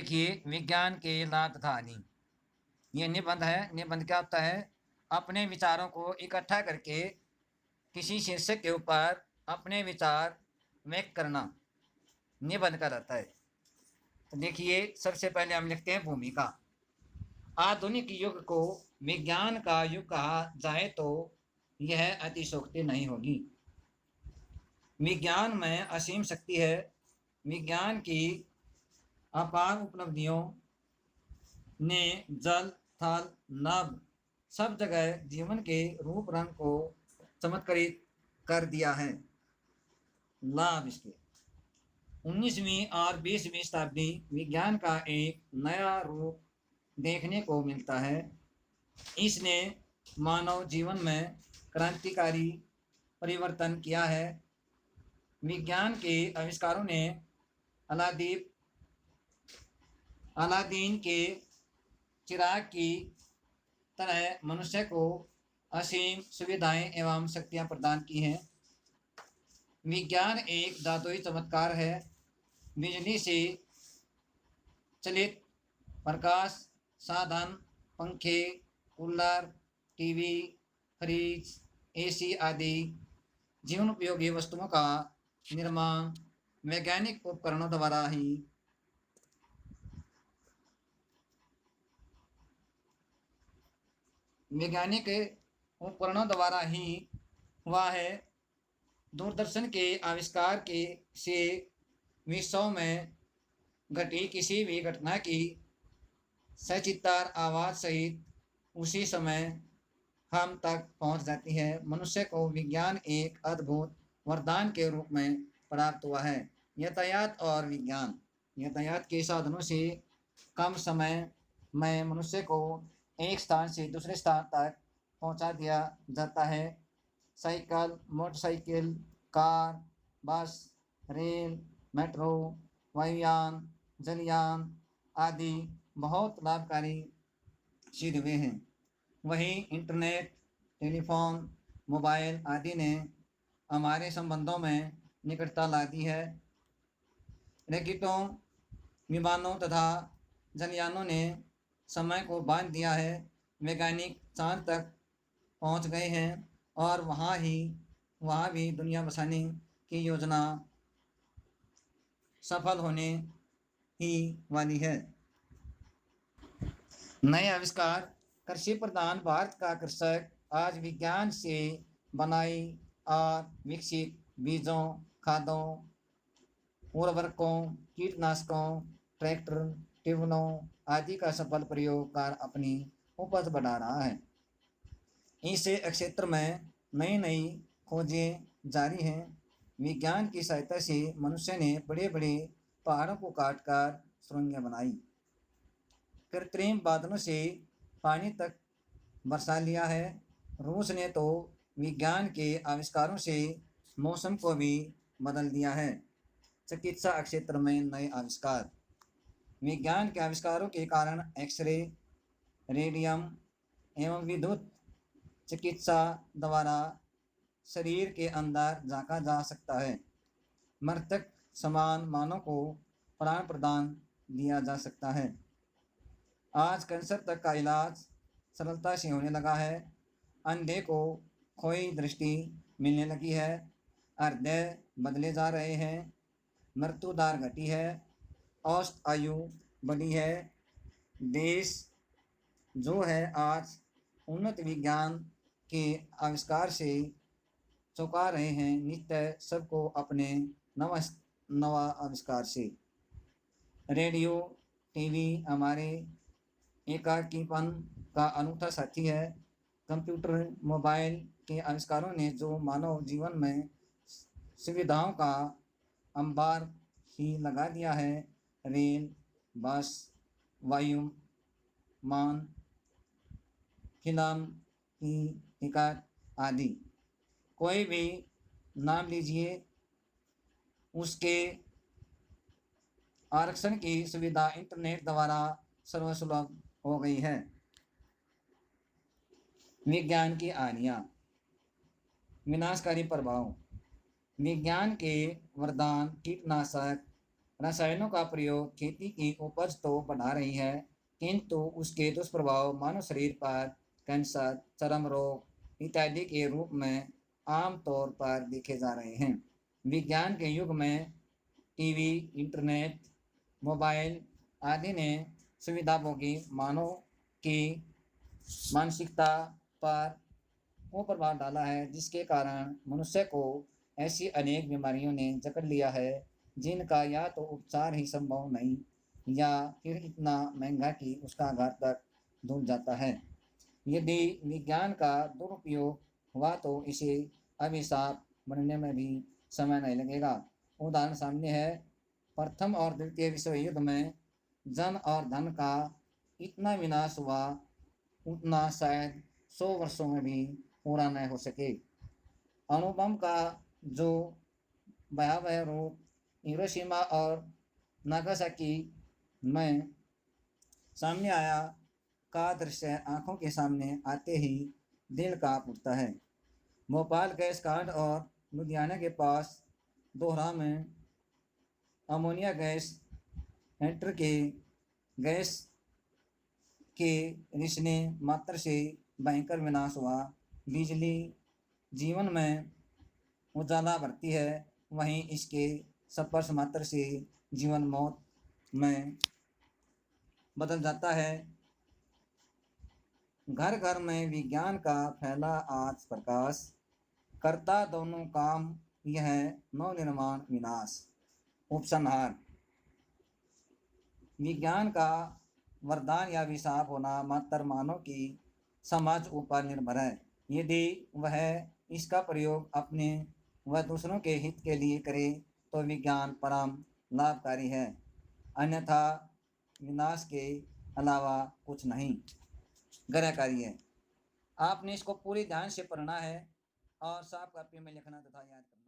देखिए, विज्ञान के लाभ तथा हानि। ये निबंध है। निबंध क्या होता है? अपने विचारों को इकट्ठा करके किसी शीर्षक के ऊपर अपने विचार व्यक्त करना निबंध का रहता है। तो देखिए, सबसे पहले हम लिखते हैं भूमिका। आधुनिक युग को विज्ञान का युग कहा जाए तो यह अतिशयोक्ति नहीं होगी। विज्ञान में असीम शक्ति है। विज्ञान की अपार उपलब्धियों ने जल, थल, नभ सब जगह जीवन के रूप रंग को चमत्कृत कर दिया है। लाभ इसके 19वीं और 20वीं शताब्दी विज्ञान का एक नया रूप देखने को मिलता है। इसने मानव जीवन में क्रांतिकारी परिवर्तन किया है। विज्ञान के आविष्कारों ने अलादीन के चिराग की तरह मनुष्य को असीम सुविधाएं एवं शक्तियां प्रदान की हैं। विज्ञान एक जादुई चमत्कार है। बिजली से चलित प्रकाश साधन, पंखे, कूलर, टीवी, फ्रिज, एसी आदि जीवन उपयोगी वस्तुओं का निर्माण वैज्ञानिक उपकरणों द्वारा ही हुआ है। दूरदर्शन के आविष्कार के से विश्व में घटी किसी भी घटना की सचित्र आवाज़ सहित उसी समय हम तक पहुंच जाती है। मनुष्य को विज्ञान एक अद्भुत वरदान के रूप में प्राप्त हुआ है। यातायात और विज्ञान। यातायात के साधनों से कम समय में मनुष्य को एक स्थान से दूसरे स्थान तक पहुंचा दिया जाता है। साइकिल, मोटरसाइकिल, कार, बस, रेल, मेट्रो, वायुयान, जलयान आदि बहुत लाभकारी सिद्ध हुए हैं। वहीं इंटरनेट, टेलीफोन, मोबाइल आदि ने हमारे संबंधों में निकटता ला दी है। रॉकेटों, विमानों तथा जलयानों ने समय को बांध दिया है। वैज्ञानिक चांद तक पहुंच गए हैं और वहाँ भी दुनिया बसाने की योजना सफल होने ही वाली है। नए आविष्कार। कृषि प्रधान भारत का कृषक आज विज्ञान से बनाई और विकसित बीजों, खादों, उर्वरकों, कीटनाशकों, ट्रैक्टर, ट्यूबवेलों आदि का सफल प्रयोग कर अपनी उपज बढ़ा रहा है। इस क्षेत्र में नई नई खोजें जारी हैं। विज्ञान की सहायता से मनुष्य ने बड़े बड़े पहाड़ों को काटकर सुरंगें बनाई। कृत्रिम बादलों से पानी तक बरसा लिया है। रूस ने तो विज्ञान के आविष्कारों से मौसम को भी बदल दिया है। चिकित्सा क्षेत्र में नए आविष्कार। विज्ञान के आविष्कारों के कारण एक्सरे, रेडियम एवं विद्युत चिकित्सा द्वारा शरीर के अंदर झांका जा सकता है। मृतक समान मानव को प्राण प्रदान दिया जा सकता है। आज कैंसर तक का इलाज सरलता से होने लगा है। अंधे को खोई दृष्टि मिलने लगी है। हृदय बदले जा रहे हैं। मृत्यु दर घटी है। औसत आयु बढ़ी है। देश जो है आज उन्नत विज्ञान के आविष्कार से चौंका रहे हैं। नित्य सबको अपने नवा आविष्कार से। रेडियो, टीवी हमारे एकाकीपन का अनूठा साथी है। कंप्यूटर, मोबाइल के आविष्कारों ने जो मानव जीवन में सुविधाओं का अंबार ही लगा दिया है। रेल, बस, वायुमान, फिल्म की टिकट आदि कोई भी नाम लीजिए, उसके आरक्षण की सुविधा इंटरनेट द्वारा सर्वसुलभ हो गई है। विज्ञान की हानियाँ। विनाशकारी प्रभाव। विज्ञान के वरदान कीटनाशक, रसायनों का प्रयोग खेती की उपज तो बढ़ा रही है, किंतु उसके दुष्प्रभाव मानव शरीर पर कैंसर, चर्म रोग इत्यादि के रूप में आम तौर पर देखे जा रहे हैं। विज्ञान के युग में टीवी, इंटरनेट, मोबाइल आदि ने सुविधाभोगी मानव की मानसिकता पर वो प्रभाव डाला है, जिसके कारण मनुष्य को ऐसी अनेक बीमारियों ने जकड़ लिया है जिनका या तो उपचार ही संभव नहीं या फिर इतना महंगा कि उसका घातक ढूंढ जाता है। यदि विज्ञान का दुरुपयोग हुआ तो इसे अभिशाप बनने में भी समय नहीं लगेगा। उदाहरण सामने है, प्रथम और द्वितीय विश्व युद्ध में जन और धन का इतना विनाश हुआ उतना शायद 100 वर्षों में भी पूरा न हो सके। अणुबम का जो भयावह रूप हिरोशिमा और नागासाकी में सामने आया का दृश्य आंखों के सामने आते ही दिल कांप उठता है। भोपाल गैस कांड और लुधियाना के पास दोहरा में अमोनिया गैस एंटर के गैस के रिसने मात्र से भयंकर विनाश हुआ। बिजली जीवन में उजाला भरती है, वहीं इसके स्पर्श मात्र से जीवन मौत में बदल जाता है। घर घर में विज्ञान का फैला आज प्रकाश, करता दोनों काम यह नव निर्माण विनाश। उपसंहार, विज्ञान का वरदान या विशाप होना मात्र मानव की समझ ऊपर निर्भर है। यदि वह इसका प्रयोग अपने व दूसरों के हित के लिए करे तो विज्ञान परम लाभकारी है, अन्यथा विनाश के अलावा कुछ नहीं ग्रहकारी है। आपने इसको पूरी ध्यान से पढ़ना है और साफ कॉपी में लिखना तथा याद करना।